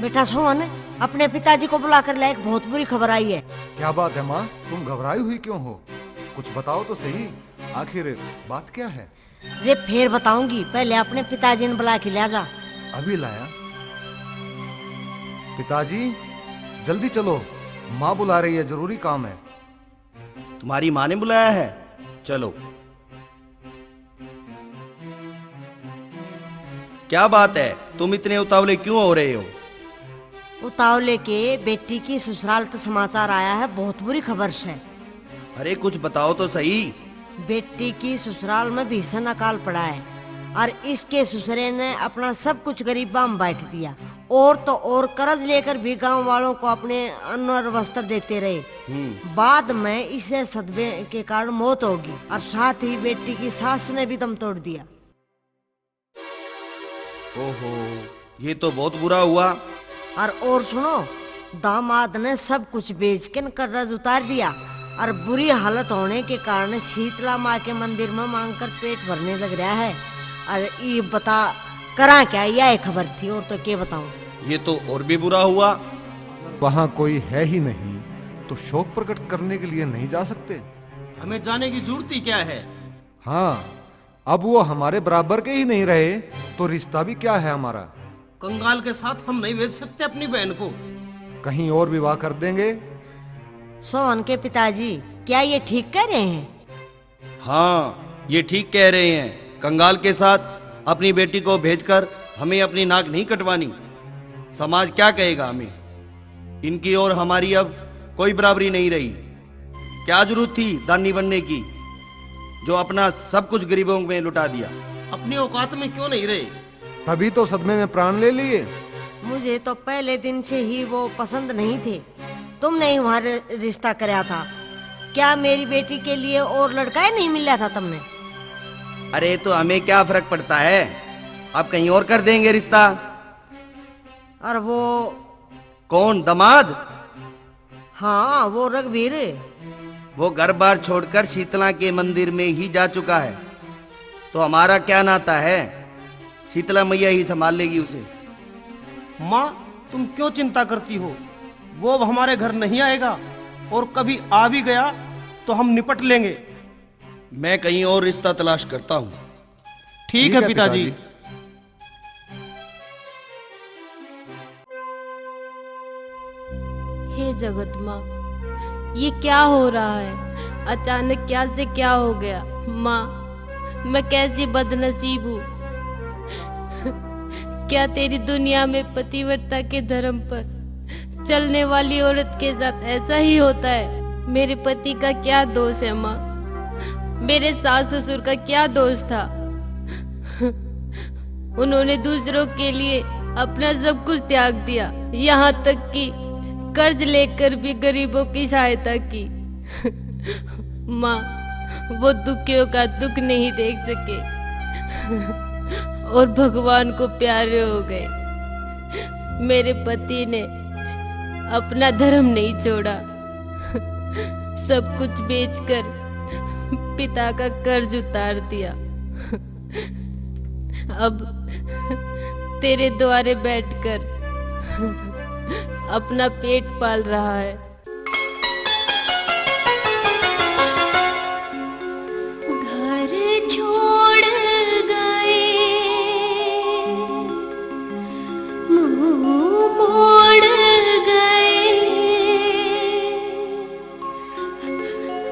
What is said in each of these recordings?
बेटा सोहन, अपने पिताजी को बुलाकर ला, एक बहुत बुरी खबर आई है। क्या बात है माँ, तुम घबराई हुई क्यों हो? कुछ बताओ तो सही, आखिर बात क्या है? रे फिर बताऊंगी, पहले अपने पिताजी ने बुला के ले जा। अभी लाया। पिताजी जल्दी चलो, माँ बुला रही है, जरूरी काम है। तुम्हारी माँ ने बुलाया है? चलो। क्या बात है, तुम इतने उतावले क्यों हो रहे हो? उतावले के बेटी की ससुराल तो समाचार आया है, बहुत बुरी खबर से। अरे कुछ बताओ तो सही। बेटी की ससुराल में भीषण अकाल पड़ा है और इसके ससुरे ने अपना सब कुछ गरीबा में बांट दिया, और तो और कर्ज लेकर भी गांव वालों को अपने अन्न और वस्त्र देते रहे। बाद में इसे सदमे के कारण मौत होगी, और साथ ही बेटी की सास ने भी दम तोड़ दिया। ओहो, ये तो बहुत बुरा हुआ। और सुनो, दामाद ने सब कुछ बेच के कर्ज उतार दिया, और बुरी हालत होने के कारण शीतला माँ के मंदिर में मांगकर पेट भरने लग रहा है। और ये बता करा क्या, यह खबर थी, और तो क्या बताऊं। ये तो और भी बुरा हुआ। वहाँ कोई है ही नहीं तो शोक प्रकट करने के लिए नहीं जा सकते। हमें जाने की जरूरत ही क्या है? हाँ, अब वो हमारे बराबर के ही नहीं रहे तो रिश्ता भी क्या है हमारा? कंगाल के साथ हम नहीं भेज सकते अपनी बहन को। कहीं और विवाह कर देंगे। सोहन के पिताजी, क्या ये ठीक कह रहे हैं? हाँ, ये ठीक कह रहे हैं। कंगाल के साथ अपनी बेटी को भेजकर हमें अपनी नाक नहीं कटवानी। समाज क्या कहेगा हमें? इनकी और हमारी अब कोई बराबरी नहीं रही। क्या जरूरत थी दानी बनने की, जो अपना सब कुछ गरीबों में लुटा दिया। अपनी औकात में क्यों नहीं रहे? तभी तो सदमे में प्राण ले लिए। मुझे तो पहले दिन से ही वो पसंद नहीं थे। तुमने ही वहाँ रिश्ता कराया था। क्या मेरी बेटी के लिए और लड़का ही नहीं मिला था तुमने? अरे तो हमें क्या फर्क पड़ता है, अब कहीं और कर देंगे रिश्ता। और वो कौन, दामाद? हाँ, वो रघुवीर। वो घर बार छोड़कर शीतला के मंदिर में ही जा चुका है, तो हमारा क्या नाता है? शीतला मैया ही संभाल लेगी उसे। माँ, तुम क्यों चिंता करती हो? वो अब हमारे घर नहीं आएगा, और कभी आ भी गया तो हम निपट लेंगे। मैं कहीं और रिश्ता तलाश करता हूँ। ठीक है पिताजी। हे जगत माँ, ये क्या हो रहा है? अचानक क्या से क्या हो गया? माँ, मैं कैसी बदनसीब हूँ। क्या तेरी दुनिया में पतिव्रता के धर्म पर चलने वाली औरत के साथ ऐसा ही होता है? मेरे पति का क्या दोष है माँ? मेरे सास ससुर का क्या दोष था? उन्होंने दूसरों के लिए अपना सब कुछ त्याग दिया, यहाँ तक कि कर्ज लेकर भी गरीबों की सहायता की। माँ, वो दुखियों का दुख नहीं देख सके और भगवान को प्यारे हो गए। मेरे पति ने अपना धर्म नहीं छोड़ा, सब कुछ बेचकर पिता का कर्ज उतार दिया। अब तेरे द्वारे बैठकर अपना पेट पाल रहा है। घर छोड़ गए, मुंह मोड़ गए,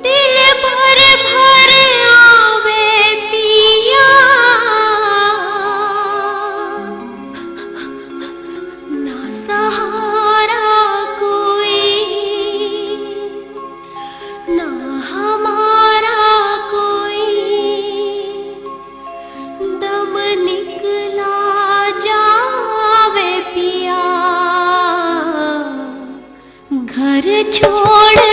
दिल भर भर आवे पिया, ना सहारा ना हमारा कोई, दम निकला जावे पिया, घर छोड़